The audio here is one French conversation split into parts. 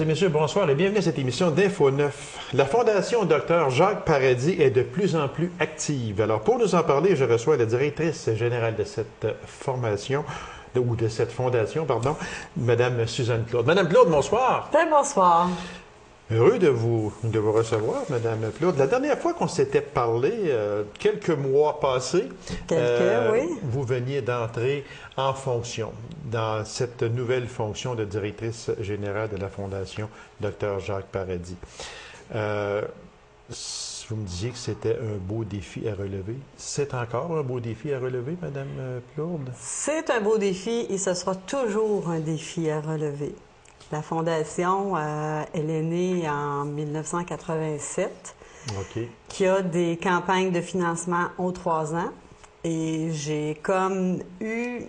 et messieurs, bonsoir et bienvenue à cette émission d'Info 9. La Fondation Dr Jacques Paradis est de plus en plus active. Alors, pour nous en parler, je reçois la directrice générale de cette formation, ou de cette fondation, pardon, Madame Suzanne Claude. Madame Claude, bonsoir. Bien, bonsoir. Heureux de vous recevoir, Madame Claude. La dernière fois qu'on s'était parlé, quelques mois passés, oui. vous veniez d'entrer en fonction, dans cette nouvelle fonction de directrice générale de la Fondation Dr Jacques Paradis. Vous me disiez que c'était un beau défi à relever. C'est encore un beau défi à relever, Madame Claude? C'est un beau défi et ce sera toujours un défi à relever. La Fondation, elle est née en 1987, qui a des campagnes de financement aux 3 ans. Et j'ai comme eu...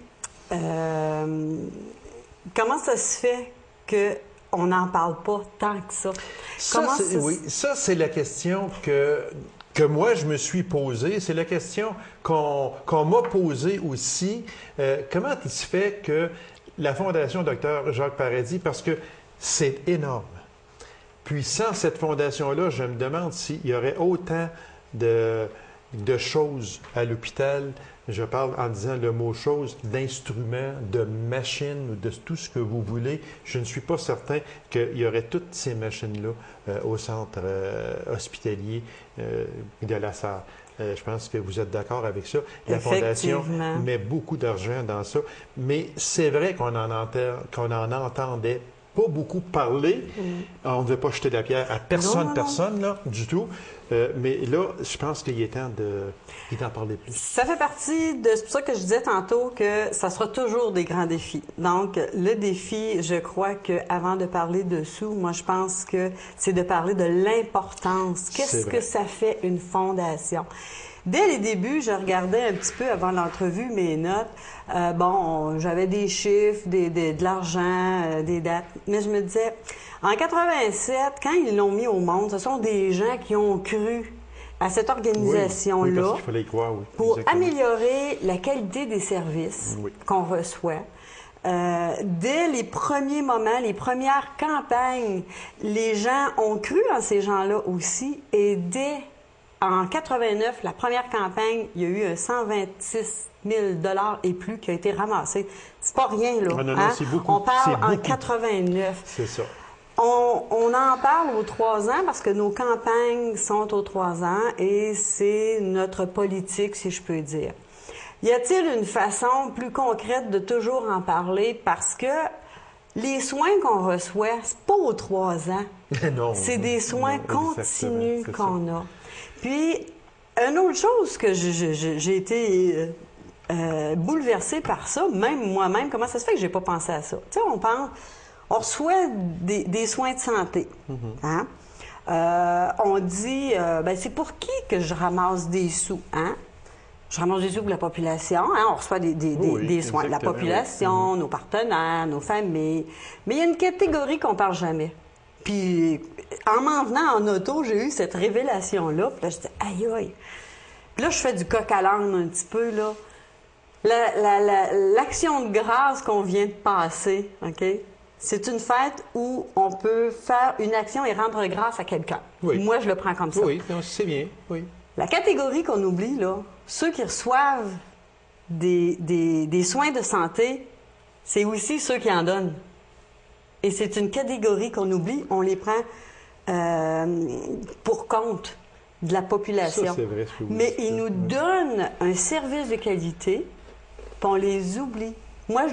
comment ça se fait qu'on n'en parle pas tant que ça? Ça, c'est la question que moi, je me suis posée. C'est la question qu'on m'a posée aussi. Comment il se fait que la Fondation Dr Jacques Paradis, parce que c'est énorme. Puis sans cette fondation-là, je me demande s'il y aurait autant de choses à l'hôpital, je parle en disant le mot chose, d'instruments, de machines, ou de tout ce que vous voulez. Je ne suis pas certain qu'il y aurait toutes ces machines-là au centre hospitalier de la Sarre. Je pense que vous êtes d'accord avec ça. La Fondation met beaucoup d'argent dans ça. Mais c'est vrai qu'on en entendait pas beaucoup parler. On ne veut pas jeter la pierre à personne, là, du tout. Mais là, je pense qu'il est temps d'en parler plus. Ça fait partie de... C'est pour ça que je disais tantôt que ça sera toujours des grands défis. Donc, le défi, je crois qu'avant de parler de sous, moi, je pense que c'est de parler de l'importance. Qu'est-ce que ça fait une fondation? Dès les débuts, je regardais un petit peu avant l'entrevue mes notes. J'avais des chiffres, de l'argent, des dates. Mais je me disais, en 87, quand ils l'ont mis au monde, ce sont des gens qui ont cru à cette organisation-là, parce qu'il fallait y croire, pour améliorer la qualité des services qu'on reçoit. Dès les premiers moments, les premières campagnes, les gens ont cru en ces gens-là aussi. Et en 89, la première campagne, il y a eu un 126 000 $ et plus qui a été ramassé. C'est pas rien, là. Non, c'est beaucoup. On parle en 89. C'est ça. On en parle aux 3 ans parce que nos campagnes sont aux 3 ans et c'est notre politique, si je peux dire. Y a-t-il une façon plus concrète de toujours en parler? Parce que les soins qu'on reçoit, c'est pas aux 3 ans. Non. C'est des soins continus qu'on a. Puis, une autre chose que j'ai été bouleversée par ça, même moi-même, comment ça se fait que j'ai pas pensé à ça? Tu sais, on reçoit des soins de santé. Hein? On dit, c'est pour qui que je ramasse des sous? Hein? Je ramasse des sous pour la population. Hein? On reçoit des soins de la population, nos partenaires, nos familles. Mais il y a une catégorie qu'on parle jamais. Puis, en m'en venant en auto, j'ai eu cette révélation-là. Puis là, je dis, aïe, aïe. Puis là, je fais du coq à l'âne un petit peu, là. L'action de grâce qu'on vient de passer, OK? C'est une fête où on peut faire une action et rendre grâce à quelqu'un. Moi, je le prends comme ça. Oui, c'est bien, oui. La catégorie qu'on oublie, là, ceux qui reçoivent des soins de santé, c'est aussi ceux qui en donnent. Et c'est une catégorie qu'on oublie, on les prend pour compte de la population. Ça, c'est vrai, ce que vous Mais dites. ils nous donnent un service de qualité, puis on les oublie. Moi,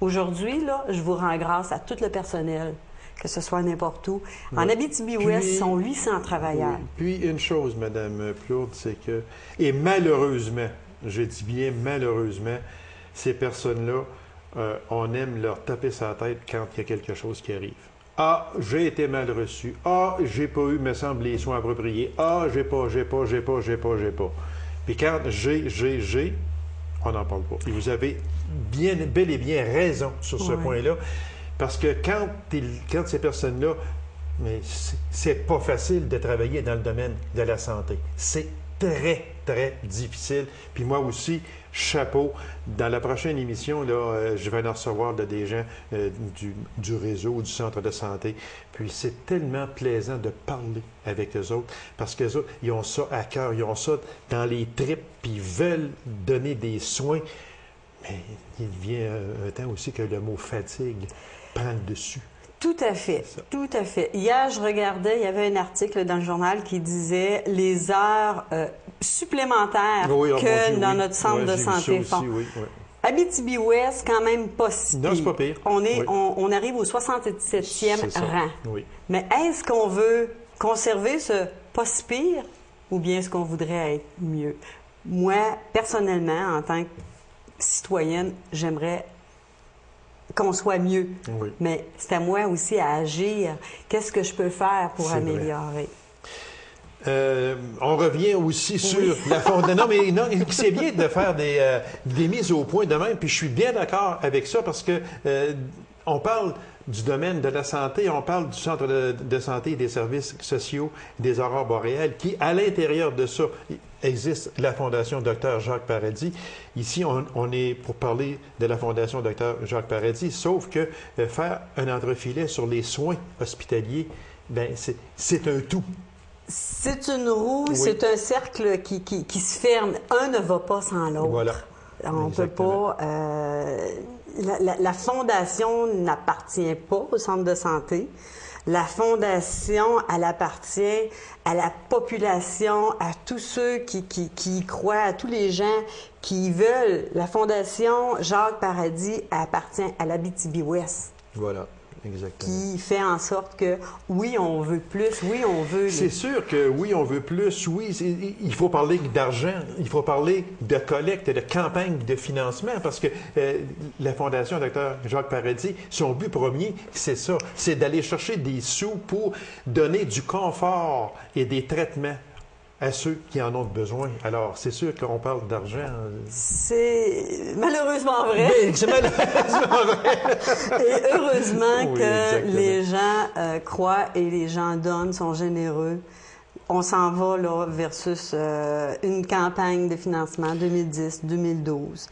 aujourd'hui, je vous rends grâce à tout le personnel, que ce soit n'importe où. En Abitibi-Ouest, ils sont 800 travailleurs. Puis une chose, Madame Claude, c'est que, et malheureusement, je dis bien malheureusement, ces personnes-là, on aime leur taper sa tête quand il y a quelque chose qui arrive. Ah, j'ai été mal reçu. Ah, j'ai pas eu, me semble, les soins appropriés. Ah, j'ai pas. Puis quand j'ai, on n'en parle pas. Et vous avez bel et bien raison sur ce point-là. Parce que quand ces personnes-là, mais c'est pas facile de travailler dans le domaine de la santé. C'est très, très difficile. Puis moi aussi, chapeau. Dans la prochaine émission, là, je vais en recevoir des gens du réseau, du centre de santé. Puis c'est tellement plaisant de parler avec eux autres parce qu'eux autres, ils ont ça à cœur, ils ont ça dans les tripes, puis ils veulent donner des soins. Mais il vient un temps aussi que le mot fatigue prend le dessus. Tout à fait, tout à fait. Hier, je regardais, il y avait un article dans le journal qui disait les heures supplémentaires que dans notre centre de santé font. Abitibi-Ouest, quand même pas si pire. Non, c'est pas pire. On arrive au 77e rang. Oui. Mais est-ce qu'on veut conserver ce pas si pire ou bien est-ce qu'on voudrait être mieux? Moi, personnellement, en tant que citoyenne, j'aimerais qu'on soit mieux. Oui. Mais c'est à moi aussi à agir. Qu'est-ce que je peux faire pour améliorer? On revient aussi sur la fondation. Non, c'est bien de faire des mises au point de même, puis je suis bien d'accord avec ça parce que on parle du domaine de la santé, on parle du centre de santé et des services sociaux des aurores boréales, qui, à l'intérieur de ça, existe la Fondation Dr Jacques Paradis. Ici, on est pour parler de la Fondation Dr Jacques Paradis, sauf que faire un entrefilet sur les soins hospitaliers, bien, c'est un tout. C'est une roue, c'est un cercle qui se ferme. Un ne va pas sans l'autre. Voilà. On ne peut pas... La fondation n'appartient pas au centre de santé. La fondation, elle appartient à la population, à tous ceux qui y croient, à tous les gens qui y veulent. La Fondation Jacques Paradis appartient à l'Abitibi-Ouest. Voilà. Exactement. Qui fait en sorte que, oui, on veut plus, oui, on veut... C'est sûr que oui, on veut plus, oui, il faut parler d'argent, il faut parler de collecte, de campagne de financement, parce que la Fondation Dr Jacques Paradis, son but premier, c'est ça, c'est d'aller chercher des sous pour donner du confort et des traitements à ceux qui en ont besoin. Alors, c'est sûr qu'on parle d'argent. C'est malheureusement vrai. C'est malheureusement vrai. Et heureusement que les gens croient et les gens donnent, sont généreux. On s'en va là versus une campagne de financement 2010-2012.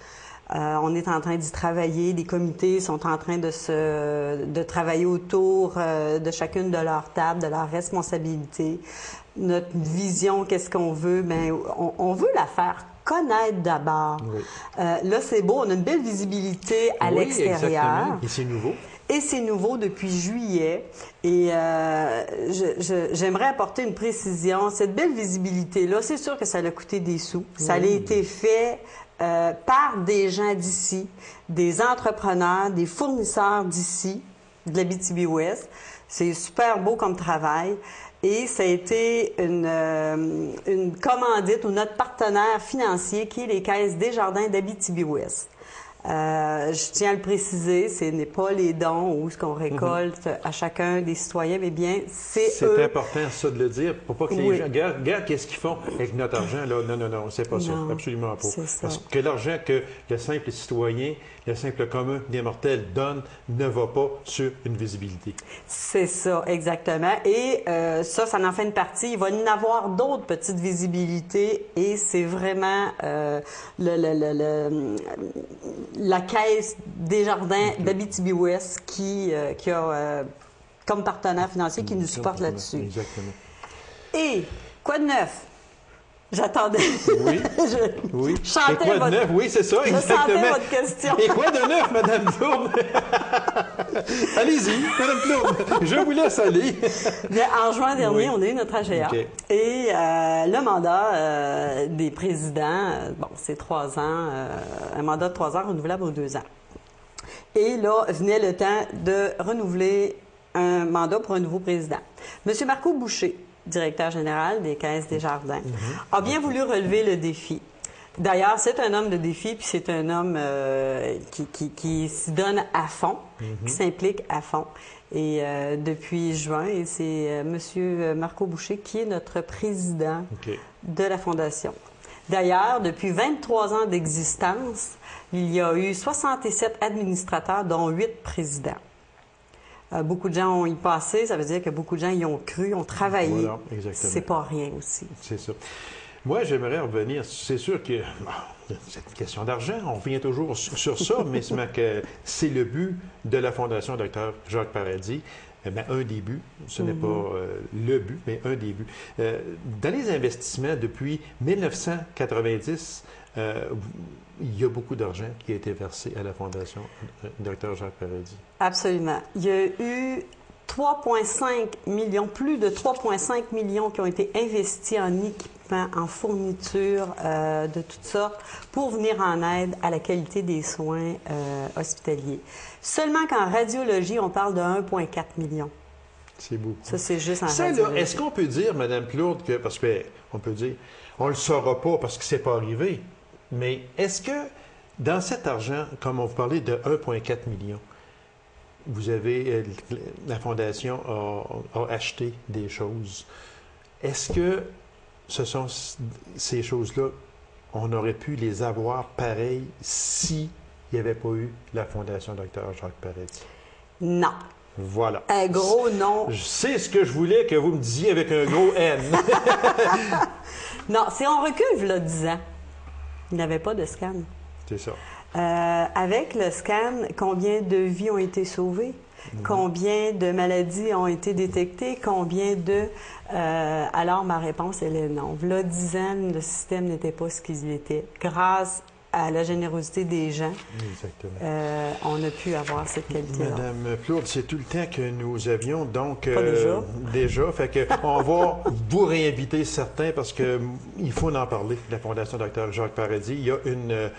On est en train d'y travailler. Les comités sont en train de travailler autour de chacune de leurs tables, de leurs responsabilités. Notre vision, qu'est-ce qu'on veut? Bien, on veut la faire connaître d'abord. Oui. Là, c'est beau, on a une belle visibilité à l'extérieur. Exactement. Et c'est nouveau. Et c'est nouveau depuis juillet. Et j'aimerais apporter une précision. Cette belle visibilité-là, c'est sûr que ça a coûté des sous. Ça a été fait par des gens d'ici, des entrepreneurs, des fournisseurs d'ici, de l'Abitibi-Ouest. C'est super beau comme travail. Et ça a été une commandite ou notre partenaire financier qui est les Caisses Desjardins d'Abitibi-Ouest. Je tiens à le préciser, ce n'est pas les dons ou ce qu'on récolte à chacun des citoyens, mais bien c'est eux. C'est important ça de le dire pour pas que les gens regarde qu'est-ce qu'ils font avec notre argent là. Non, c'est pas ça, absolument pas. Parce que l'argent que le simple citoyen, le simple commun des mortels donne ne va pas sur une visibilité. C'est ça, exactement. Et ça en fait une partie. Il va y en avoir d'autres petites visibilités et c'est vraiment la Caisse Desjardins d'Abitibi-Ouest qui a comme partenaire financier qui nous supporte là-dessus. Exactement. Et quoi de neuf? J'attendais. Oui. Oui. Chantais et quoi de neuf? Oui, c'est ça, exactement. Je sentais votre question. Et quoi de neuf, Madame Plourde? Allez-y, Madame Plourde. Je vous laisse aller. Bien, en juin dernier, on a eu notre AGA. Okay. Et le mandat des présidents, c'est 3 ans, un mandat de 3 ans renouvelable aux 2 ans. Et là, venait le temps de renouveler un mandat pour un nouveau président. Monsieur Marco Boucher, directeur général des Caisses Desjardins, a bien voulu relever le défi. D'ailleurs, c'est un homme de défi, puis c'est un homme qui se donne à fond, qui s'implique à fond. Et depuis juin, et c'est M. Marco Boucher qui est notre président de la Fondation. D'ailleurs, depuis 23 ans d'existence, il y a eu 67 administrateurs, dont 8 présidents. Beaucoup de gens ont y passé, ça veut dire que beaucoup de gens y ont cru, ont travaillé. Voilà, exactement. C'est pas rien aussi. C'est ça. Moi, j'aimerais revenir. C'est sûr que c'est une question d'argent. On revient toujours sur ça, mais c'est le but de la Fondation Dr Jacques Paradis. Un des buts, ce n'est pas le but, mais un des buts. Dans les investissements depuis 1990, il y a beaucoup d'argent qui a été versé à la Fondation Dr Jacques Paradis. Absolument. Il y a eu 3,5 millions, plus de 3,5 millions qui ont été investis en équipement, en fourniture de toutes sortes pour venir en aide à la qualité des soins hospitaliers. Seulement qu'en radiologie, on parle de 1,4 million. C'est beaucoup. Ça, c'est juste en radiologie. Est-ce qu'on peut dire, Mme Plourde, parce qu'on peut dire, on ne le saura pas parce que ce n'est pas arrivé, mais est-ce que dans cet argent, comme on vous parlait de 1,4 million, vous avez, la Fondation a acheté des choses. Est-ce que ces choses-là, on aurait pu les avoir pareilles s'il n'y avait pas eu la Fondation Dr Jacques Paradis? Non. Voilà. Un gros non. C'est ce que je voulais que vous me disiez avec un gros N. Non, si on recule, là, 10 ans, il n'y avait pas de scan. C'est ça. Avec le scan, combien de vies ont été sauvées? Combien de maladies ont été détectées? Combien de... alors, ma réponse, elle est non. Là, 10 ans, le système n'était pas ce qu'il était. Grâce à la générosité des gens, on a pu avoir cette qualité-là. Madame Plourde, c'est tout le temps que nous avions, donc... Pas déjà. Déjà, fait que on va vous réinviter certains parce que il faut en parler, la Fondation Dr Jacques Paradis. Il y a une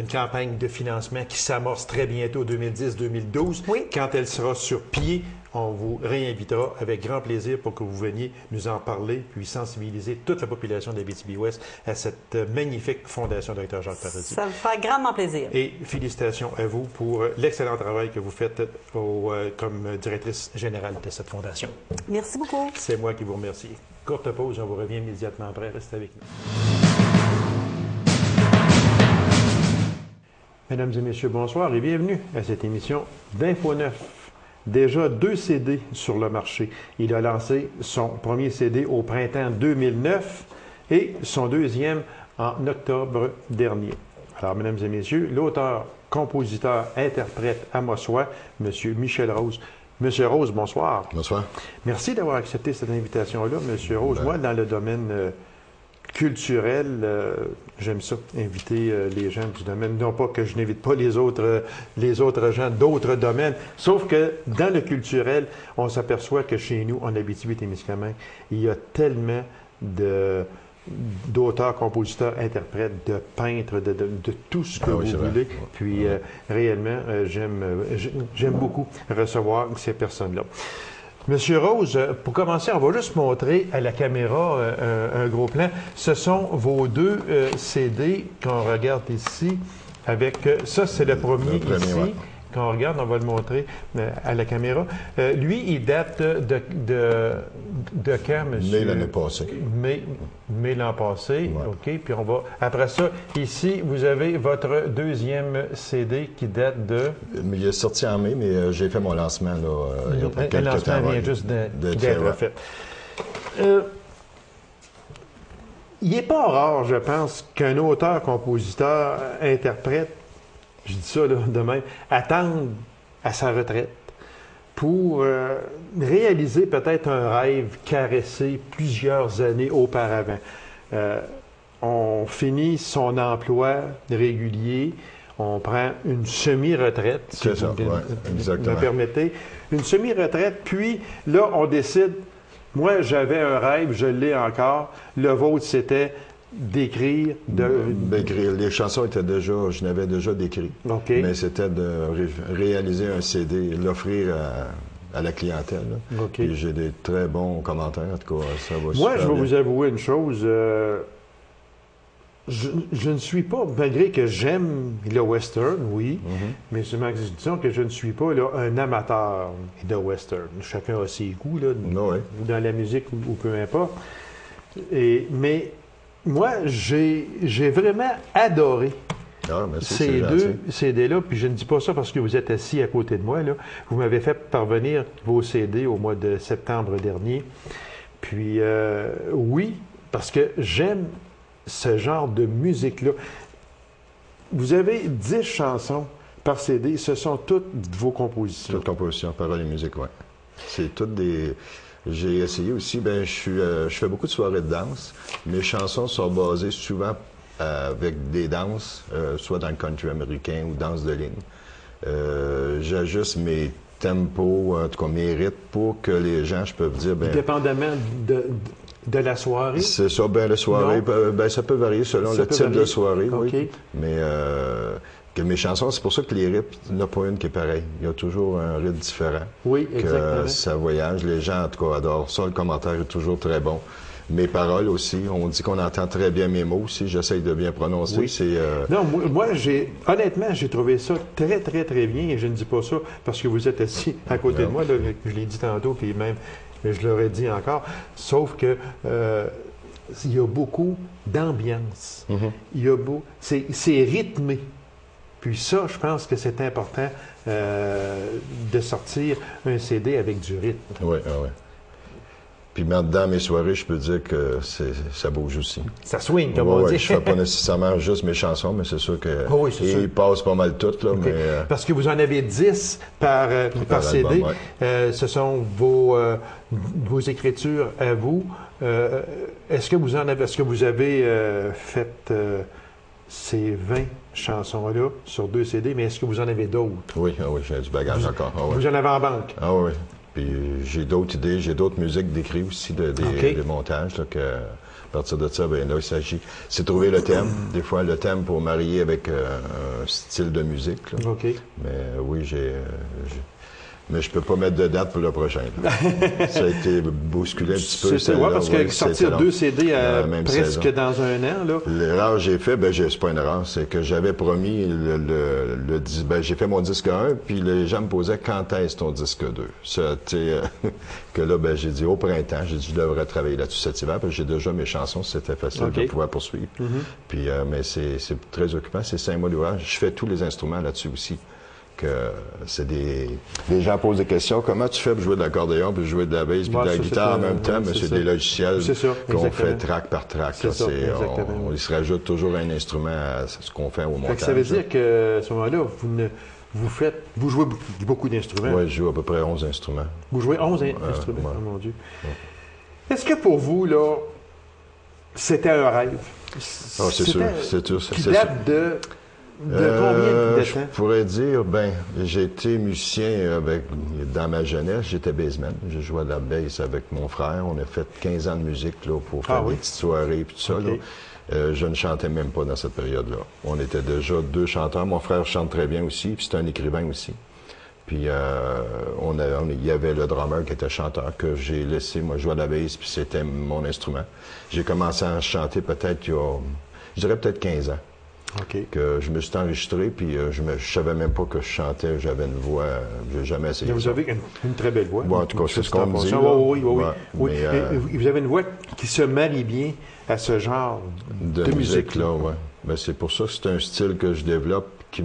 campagne de financement qui s'amorce très bientôt, 2010-2012. Oui. Quand elle sera sur pied, on vous réinvitera avec grand plaisir pour que vous veniez nous en parler, puis sensibiliser toute la population d'Abitibi-Ouest à cette magnifique Fondation Dr Jacques Paradis. Ça me fait grandement plaisir. Et félicitations à vous pour l'excellent travail que vous faites comme directrice générale de cette fondation. Merci beaucoup. C'est moi qui vous remercie. Courte pause, on vous revient immédiatement après. Restez avec nous. Mesdames et messieurs, bonsoir et bienvenue à cette émission d'Info 9. Déjà 2 CD sur le marché. Il a lancé son premier CD au printemps 2009 et son deuxième en octobre dernier. Alors, mesdames et messieurs, l'auteur, compositeur, interprète amosois, M. Michel Rose. Monsieur Rose, bonsoir. Bonsoir. Merci d'avoir accepté cette invitation-là, M. Rose. Moi, dans le domaine culturel, j'aime ça, inviter les gens du domaine. Non pas que je n'invite pas les autres gens d'autres domaines, sauf que dans le culturel, on s'aperçoit que chez nous, en Abitibi-Témiscamingue, il y a tellement d'auteurs, compositeurs, interprètes, de peintres, de tout ce que vous voulez. Puis réellement, j'aime beaucoup recevoir ces personnes-là. Monsieur Rose, pour commencer, on va juste montrer à la caméra un gros plan. Ce sont vos 2 CD qu'on regarde ici. Avec ça, c'est le premier ici. Ouais. Quand on regarde, on va le montrer à la caméra. Lui, il date de quand, monsieur? Mai l'année passée. Mai l'an passé, ouais. OK. Puis on va... Après ça, ici, vous avez votre deuxième CD qui date de... Il est sorti en mai, mais j'ai fait mon lancement, là, il y a pas quelques temps. Le lancement vient juste d'être fait. Il n'est pas rare, je pense, qu'un auteur, compositeur, interprète, je dis ça là, de même, attendre à sa retraite pour réaliser peut-être un rêve caressé plusieurs années auparavant. On finit son emploi régulier, on prend une semi-retraite, si vous me permettez, une semi-retraite, puis là, on décide, moi j'avais un rêve, je l'ai encore, le vôtre c'était d'écrire. D'écrire. Les chansons étaient déjà, je n'avais déjà décrit. Okay. Mais c'était de réaliser un CD, l'offrir à la clientèle. Okay. Et j'ai des très bons commentaires. En tout cas, ça va Moi, je vais vous avouer une chose. Je ne suis pas, malgré que j'aime le western, oui, mais disons que je ne suis pas là, un amateur de western. Chacun a ses goûts là, dans la musique ou peu importe. Mais moi, j'ai vraiment adoré ces 2 CD-là. Puis je ne dis pas ça parce que vous êtes assis à côté de moi. Là. Vous m'avez fait parvenir vos CD au mois de septembre dernier. Puis oui, parce que j'aime ce genre de musique-là. Vous avez 10 chansons par CD, ce sont toutes vos compositions. Toutes compositions, paroles et musique, oui. C'est toutes des... J'ai essayé aussi, je fais beaucoup de soirées de danse. Mes chansons sont basées souvent avec des danses, soit dans le country américain ou danse de ligne. J'ajuste mes tempos, en tout cas mes rythmes, pour que les gens, je peux dire... Dépendamment de la soirée? C'est ça, la soirée, ça peut varier selon le type de soirée, oui. Mais que mes chansons, c'est pour ça que les rythmes, il n'y en a pas une qui est pareille. Il y a toujours un rythme différent. Oui, exactement. Ça voyage. Les gens, en tout cas, adorent ça. Le commentaire est toujours très bon. Mes paroles aussi, on dit qu'on entend très bien mes mots aussi. J'essaye de bien prononcer. Oui. Non, moi, honnêtement, j'ai trouvé ça très, très, très bien. Et je ne dis pas ça parce que vous êtes assis à côté de moi. Là, je l'ai dit tantôt, puis même, je l'aurais dit encore. Sauf que il y a beaucoup d'ambiance. Il y a c'est rythmé. Puis ça, je pense que c'est important de sortir un CD avec du rythme. Oui, oui. Puis dans mes soirées, je peux dire que ça bouge aussi. Ça swing, comme on dit. Je ne fais pas nécessairement juste mes chansons, mais c'est sûr que ils passent pas mal toutes. Là, okay. Mais, parce que vous en avez 10 par CD. Album, ouais. Ce sont vos écritures à vous. Est-ce que vous avez fait ces 20 chansons-là sur 2 CD, mais est-ce que vous en avez d'autres? Oui, j'ai du bagage encore. Vous en avez en banque? Ah oui. Puis j'ai d'autres idées, j'ai d'autres musiques d'écrit aussi, des montages, là, que à partir de ça, là, il s'agit... C'est trouver le thème, des fois le thème pour marier avec un style de musique. Là. OK. Mais oui, mais je peux pas mettre de date pour le prochain. Ça a été bousculé un petit peu. C'est vrai, parce que sortir 2 CD presque saison. dans un an, là. L'erreur que j'ai fait, c'est pas une erreur, c'est que j'avais promis j'ai fait mon disque 1, puis les gens me posaient quand est-ce ton disque 2? Ça, que là, j'ai dit au printemps, j'ai dit je devrais travailler là-dessus cet hiver, parce que j'ai déjà mes chansons, c'était facile de pouvoir poursuivre. Puis, mais c'est très occupant, c'est 5 mois d'ouvrage. Je fais tous les instruments là-dessus aussi. Que c'est les gens posent des questions. Comment tu fais pour jouer de l'accordéon, puis jouer de la basse, puis de la guitare en même temps? Mais c'est des logiciels qu'on fait track par track. On se rajoute toujours un instrument à ce qu'on fait au montage. Ça veut dire qu'à ce moment-là, vous jouez beaucoup d'instruments. Oui, je joue à peu près 11 instruments. Vous jouez 11 instruments, oh mon Dieu. Est-ce que pour vous, là, c'était un rêve? C'est sûr. Qui date de combien de je temps? pourrais dire, j'ai été musicien dans ma jeunesse, j'étais bassman. J'ai joué à la bass avec mon frère. On a fait 15 ans de musique là, pour faire des petites soirées et tout ça. Là. Je ne chantais même pas dans cette période-là. On était déjà 2 chanteurs. Mon frère chante très bien aussi, puis c'est un écrivain aussi. Puis il y avait le drummer qui était chanteur, que j'ai laissé, moi, jouer à la bass, puis c'était mon instrument. J'ai commencé à chanter peut-être je dirais peut-être 15 ans. Que je me suis enregistré, puis je savais même pas que je chantais, j'avais une voix, j'ai jamais essayé. Mais vous avez une très belle voix. En tout cas, c'est ce qu'on me dit. Oui. Vous avez une voix qui se marie bien à ce genre de musique-là. Oui. Mais c'est pour ça que c'est un style que je développe, je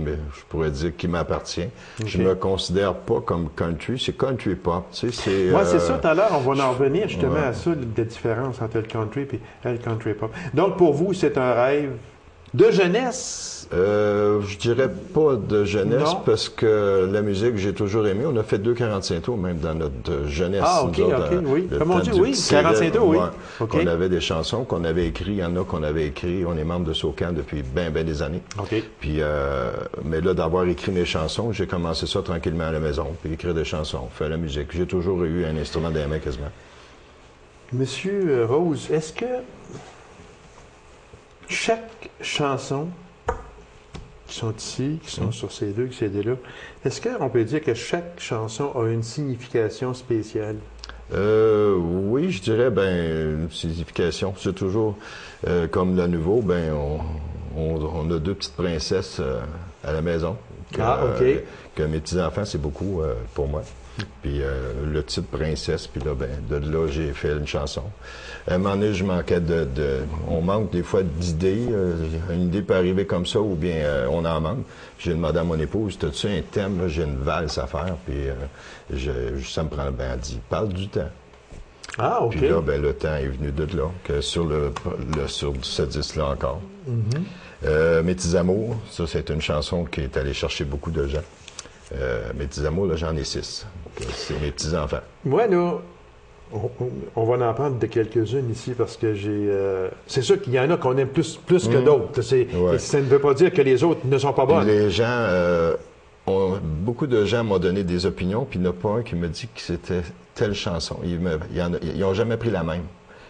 pourrais dire, qui m'appartient. Je me considère pas comme country, c'est country pop. Tu sais, c'est ça, tout à l'heure, on va en revenir justement à ça, la différence entre le country et le country pop. Donc, pour vous, c'est un rêve de jeunesse? Je dirais pas de jeunesse, parce que la musique, j'ai toujours aimé. On a fait 2 45 tours, même dans notre jeunesse. Ah, OK, oui. Comment on dit, oui, 45 tours, oui. On avait des chansons qu'on avait écrites. Il y en a qu'on avait écrites. On est membre de SOCAN depuis bien des années. Puis, mais là, d'avoir écrit mes chansons, j'ai commencé ça tranquillement à la maison, puis écrire des chansons, faire la musique. J'ai toujours eu un instrument dans les mains quasiment. Monsieur Rose, est-ce que chaque chanson qui sont ici, qui sont sur ces 2 CD-là, est-ce qu'on peut dire que chaque chanson a une signification spéciale? Oui, je dirais, une signification. C'est toujours, comme le nouveau, on a 2 petites princesses à la maison. Que mes petits-enfants, c'est beaucoup pour moi. Puis le titre Princesse, puis là, de là, j'ai fait une chanson. À un moment donné, je manquais on manque des fois d'idées. Une idée peut arriver comme ça, ou bien on en manque. J'ai demandé à mon épouse, t'as-tu un thème, là, j'ai une valse à faire, puis ça me prend, elle dit, parle du temps. Ah, OK. Puis là, ben, le temps est venu de là, que sur ce disque-là encore. Mes petits amours, ça, c'est une chanson qui est allée chercher beaucoup de gens. Mes petits amours, là, j'en ai 6. C'est mes petits-enfants. Moi, là, on va en prendre de quelques-unes ici parce que c'est sûr qu'il y en a qu'on aime plus que d'autres. Ouais. Ça ne veut pas dire que les autres ne sont pas bonnes. Les gens, beaucoup de gens m'ont donné des opinions, puis il n'y en a pas un qui me dit que c'était telle chanson. Ils n'ont jamais pris la même.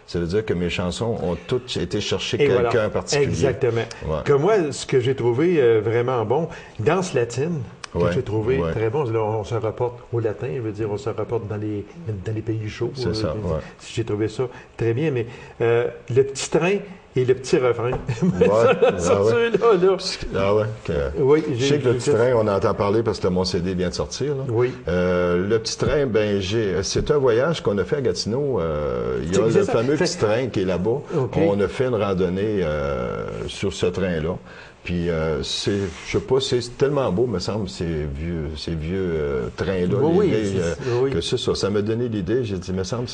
Ça veut dire que mes chansons ont toutes été chercher quelqu'un en particulier. Exactement. Ouais. Que moi, ce que j'ai trouvé vraiment bon, danse latine, que j'ai trouvé très bon. Là, on se rapporte au latin, je veux dire, on se rapporte dans les pays chauds. C'est ça, J'ai trouvé ça très bien, mais le petit train et le petit refrain. Celui-là, là. Ah ouais? Oui, je sais que le petit train, on entend parler parce que mon CD vient de sortir. Là. Oui. Le petit train, c'est un voyage qu'on a fait à Gatineau. Il y a le fameux petit train qui est là-bas. Okay. On a fait une randonnée sur ce train-là. Puis, je sais pas, c'est tellement beau, me semble, ces vieux trains-là. Que c'est ça. Ça m'a donné l'idée. J'ai dit, me semble,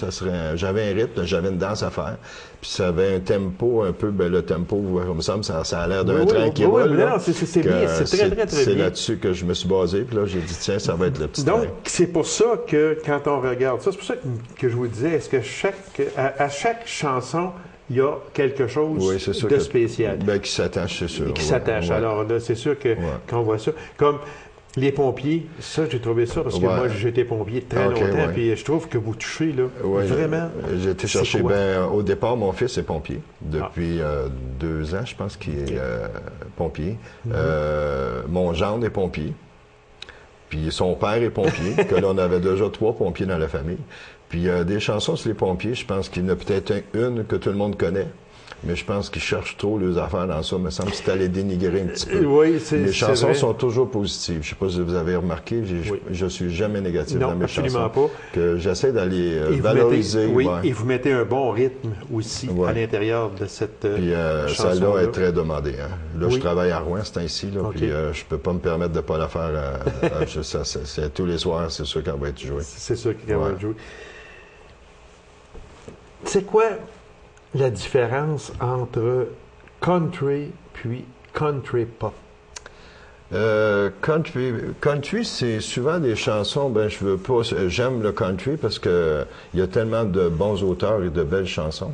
j'avais un rythme, j'avais une danse à faire. Puis, ça avait un tempo, un peu, le tempo, me semble, ça a l'air d'un train qui roule. Non, c'est bien, c'est très, très, très bien. C'est là-dessus que je me suis basé. Puis là, j'ai dit, tiens, ça va être le petit train. Donc, c'est pour ça que, quand on regarde ça, c'est pour ça que je vous disais, est-ce que à chaque chanson, il y a quelque chose de spécial. Qui s'attache, c'est sûr. Qui s'attache. Alors là, c'est sûr que quand on voit ça, comme les pompiers, ça, j'ai trouvé ça, parce que moi, j'ai été pompier très longtemps, puis je trouve que vous touchez, là, vraiment. J'ai été chercher, au départ, mon fils est pompier. Depuis 2 ans, je pense qu'il est pompier. Mon gendre est pompier. Puis son père est pompier, que là, on avait déjà 3 pompiers dans la famille. Puis des chansons sur les pompiers, je pense qu'il y en a peut-être une que tout le monde connaît, mais je pense qu'ils cherchent trop les affaires dans ça. Il me semble que c'est à les dénigrer un petit peu. Les chansons sont toujours positives. Je ne sais pas si vous avez remarqué, je suis jamais négatif dans mes chansons. Non, absolument pas. Que j'essaie d'aller valoriser. Et vous mettez un bon rythme aussi à l'intérieur de cette chanson-là. Celle-là est très demandée. Hein. Là, je travaille à Rouen, c'est ainsi, puis je peux pas me permettre de ne pas la faire. C'est tous les soirs, c'est sûr qu'elle va être jouée. C'est sûr qu'elle va être jouée. C'est quoi la différence entre country puis country pop? Country, c'est souvent des chansons, j'aime le country parce que il y a tellement de bons auteurs et de belles chansons.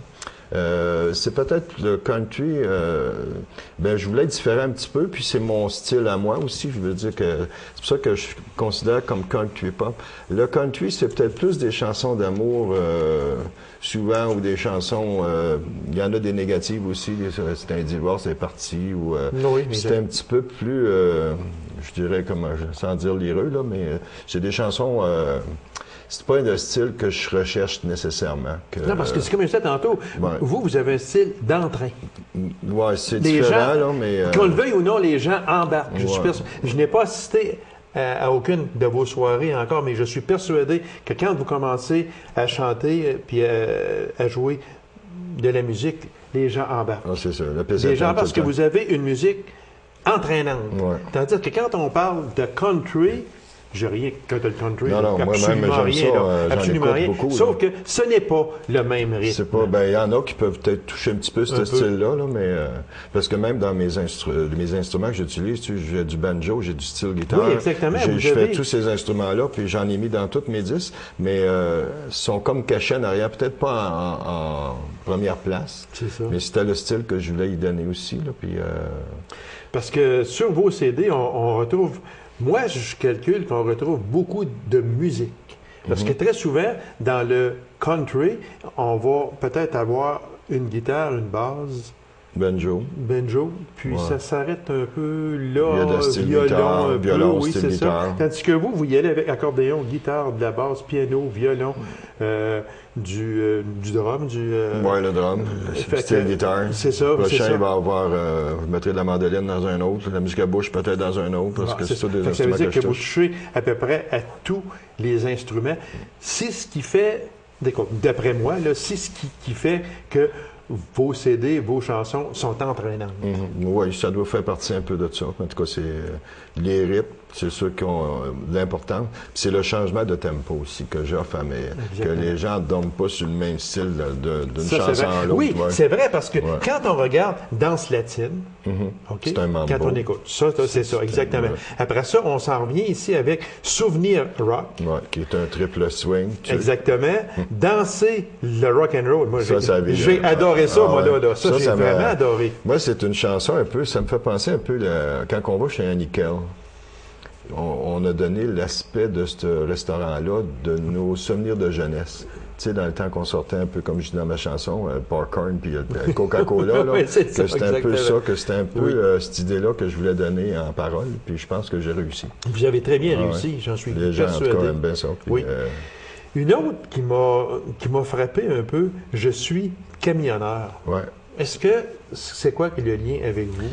C'est peut-être le country, je voulais être différent un petit peu, puis c'est mon style à moi aussi. Je veux dire que c'est pour ça que je considère comme country pop. Le country, c'est peut-être plus des chansons d'amour, souvent, ou des chansons, il y en a des négatives aussi, c'est un divorce, c'est parti, ou c'est un petit peu plus, je dirais, sans dire lireux, là, mais c'est des chansons... c'est pas un style que je recherche nécessairement. Non, parce que c'est comme je disais tantôt, vous avez un style d'entrain. Oui, c'est différent, là, mais... Qu'on le veuille ou non, les gens embarquent. Je n'ai pas assisté à aucune de vos soirées encore, mais je suis persuadé que quand vous commencez à chanter puis à jouer de la musique, les gens embarquent. Ah, c'est ça. Les gens, parce que vous avez une musique entraînante. C'est-à-dire que quand on parle de country... J'ai rien contre le country. Non, moi-même, j'aime ça. Absolument rien. Beaucoup, sauf que ce n'est pas le même rythme. C'est pas. Il y en a qui peuvent peut-être toucher un petit peu ce style-là, mais parce que même dans mes instruments que j'utilise, j'ai du banjo, j'ai du style guitare. Oui, exactement. Je fais tous ces instruments-là, puis j'en ai mis dans tous mes disques, mais sont comme cachés en arrière, peut-être pas en première place. C'est ça. Mais c'était le style que je voulais y donner aussi, là, puis. Parce que sur vos CD, on retrouve. Moi, je calcule qu'on retrouve beaucoup de musique. Parce que très souvent, dans le country, on va peut-être avoir une guitare, une basse. Banjo, puis ça s'arrête un peu là, violon, oui, c'est ça. Tandis que vous y allez avec accordéon, guitare, de la basse, piano, violon, du drum, le drum, style guitare. C'est ça. Le prochain, il va avoir, vous mettrez de la mandoline dans un autre, la musique à bouche peut-être dans un autre, parce que c'est tous des instruments que je touche. Ça veut dire que vous touchez à peu près à tous les instruments. C'est ce qui fait, d'après moi, c'est ce qui fait que vos CD, vos chansons sont entraînantes. Oui, ça doit faire partie un peu de ça. En tout cas, c'est les rythmes. C'est ceux qui ont de l'importance. C'est le changement de tempo aussi que j'offre à que les gens ne dorment pas sur le même style d'une chanson à l'autre. Oui, c'est vrai, parce que quand on regarde Danse latine, c'est un mambo. Quand on écoute, c'est ça, exactement. Après ça, on s'en revient ici avec Souvenir rock. Oui, qui est un triple swing. Exactement. Danser le rock and roll. Moi, j'ai adoré ça, moi, là. Ça, j'ai vraiment adoré. Moi, c'est une chanson un peu, ça me fait penser un peu quand on va chez un Nickel. On a donné l'aspect de ce restaurant-là de nos souvenirs de jeunesse. Tu sais, dans le temps qu'on sortait un peu, comme je dis dans ma chanson, Popcorn puis Coca-Cola, là, c'était un peu ça, que c'était un peu cette idée-là que je voulais donner en parole, puis je pense que j'ai réussi. Vous avez très bien réussi, j'en suis persuadé. Les gens, en tout cas, aiment bien ça. Puis, oui. Une autre qui m'a frappé un peu, je suis camionneur. Ouais. Est-ce que c'est quoi le lien avec vous?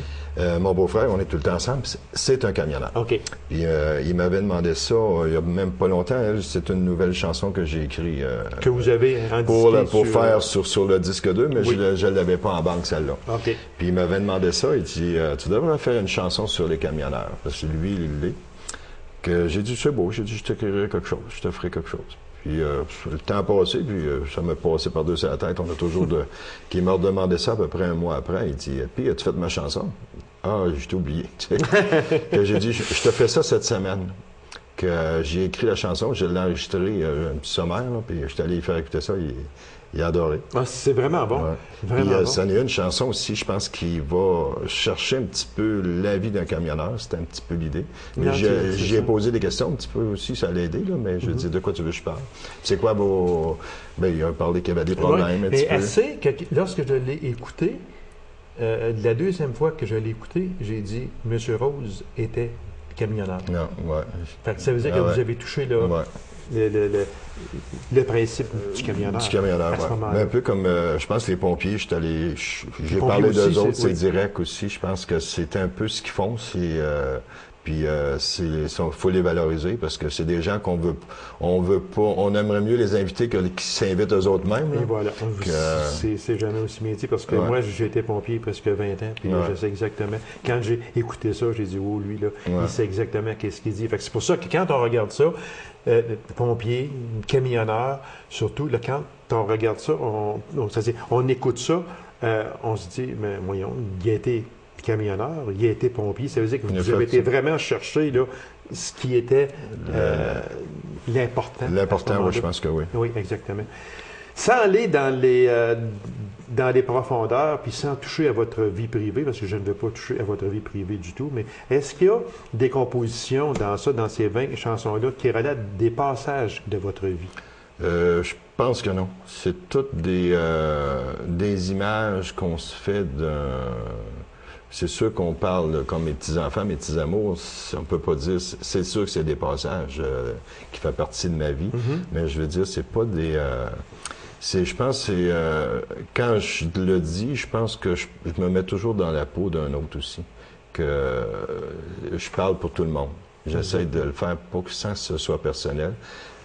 Mon beau-frère, on est tout le temps ensemble, c'est un camionneur. OK. Puis, il m'avait demandé ça il n'y a même pas longtemps. C'est une nouvelle chanson que j'ai écrite. Que vous avez pour faire sur le disque 2, mais je ne l'avais pas en banque, celle-là. OK. Puis il m'avait demandé ça, il dit tu devrais faire une chanson sur les camionneurs. Parce que lui, il l'est. Que j'ai dit, c'est beau, j'ai dit, je t'écrirai quelque chose, je te ferai quelque chose. Puis le temps a passé, puis ça m'a passé par-dessus la tête. On a toujours qui m'a redemandé ça à peu près un mois après. Il dit, puis as-tu fait ma chanson? Ah, j'ai tout oublié. Que j'ai dit, je te fais ça cette semaine. Que j'ai écrit la chanson, je l'ai enregistré, un petit sommaire, là, puis je suis allé faire écouter ça. Il a adoré. Ah, c'est vraiment bon. Ouais. Vraiment puis, bon. c'en est une chanson aussi, je pense, qui va chercher un petit peu la vie d'un camionneur. C'était un petit peu l'idée. Mais j'y ai posé des questions un petit peu aussi, ça l'a aidé, là, mais je dis de quoi tu veux que je parle. C'est quoi vos... Bien, il a parlé qu'il y avait des problèmes un petit peu. Mais assez que lorsque je l'ai écouté, la deuxième fois que je l'ai écouté, j'ai dit « Monsieur Rose était camionneur ». Non, ouais. Fait que ça veut dire que vous avez touché là... Ouais. Le principe du camionneur. Du camionneur, oui. Mais un peu comme, je pense, les pompiers, j'ai parlé d'eux autres, c'est direct aussi. Je pense que c'est un peu ce qu'ils font. Puis, faut les valoriser parce que c'est des gens on aimerait mieux les inviter qu'ils s'invitent eux autres mêmes. Et voilà. C'est jamais aussi bien dit parce que moi, j'ai été pompier presque 20 ans, puis je sais exactement. Quand j'ai écouté ça, j'ai dit, oh, lui, là, il sait exactement qu'est-ce qu'il dit. Fait que c'est pour ça que quand on regarde ça, pompier, camionneur, surtout, là, quand on regarde ça, on écoute ça, on se dit, mais voyons, il a été camionneur, il a été pompier, ça veut dire que vous avez été vraiment chercher là, ce qui était l'important. L'important, oui, je pense que oui. Oui, exactement. Sans aller dans les profondeurs, puis sans toucher à votre vie privée, parce que je ne veux pas toucher à votre vie privée du tout, mais est-ce qu'il y a des compositions dans ces 20 chansons-là, qui relatent des passages de votre vie? Je pense que non. C'est toutes des images qu'on se fait d'un... C'est sûr qu'on parle comme mes petits-enfants, mes petits-amours, on peut pas dire... C'est sûr que c'est des passages qui font partie de ma vie, mais je veux dire, c'est pas des... je pense que quand je le dis, je pense que je me mets toujours dans la peau d'un autre aussi, que je parle pour tout le monde. J'essaie de le faire pas sans que ce soit personnel.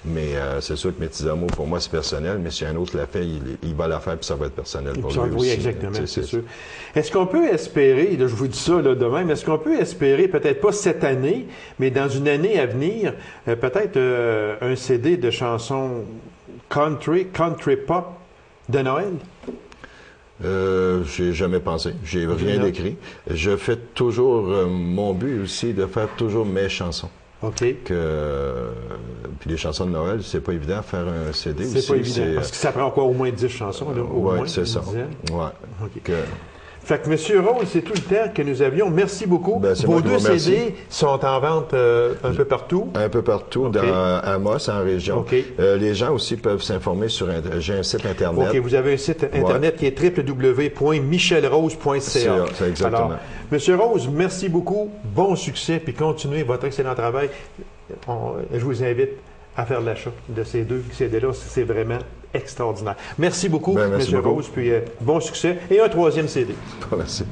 Mais c'est sûr que mes petits amours, pour moi, c'est personnel, mais si un autre l'a fait, il va la faire, puis ça va être personnel pour lui aussi. Oui, exactement, c'est sûr. Est-ce qu'on peut espérer, là, je vous dis ça là, de même, est-ce qu'on peut espérer, peut-être pas cette année, mais dans une année à venir, peut-être un CD de chansons country pop de Noël? J'ai jamais pensé. J'ai rien écrit. Je fais toujours, mon but aussi, de faire toujours mes chansons. OK. Puis les chansons de Noël, c'est pas évident de faire un CD aussi. C'est pas évident, parce que ça prend quoi, au moins 10 chansons? Oui, c'est ça. Ouais. Okay. Fait que, M. Rose, c'est tout le temps que nous avions. Merci beaucoup. Vos deux CD sont en vente un peu partout? Un peu partout, dans Amos, en région. Les gens aussi peuvent s'informer sur... J'ai un site Internet. OK, vous avez un site Internet qui est www.michelrose.ca. C'est exactement. Alors, M. Rose, merci beaucoup. Bon succès, puis continuez votre excellent travail. Je vous invite à faire l'achat de ces deux CD-là. C'est vraiment extraordinaire. Merci beaucoup, M. Rose, puis bon succès. Et un troisième CD. Merci.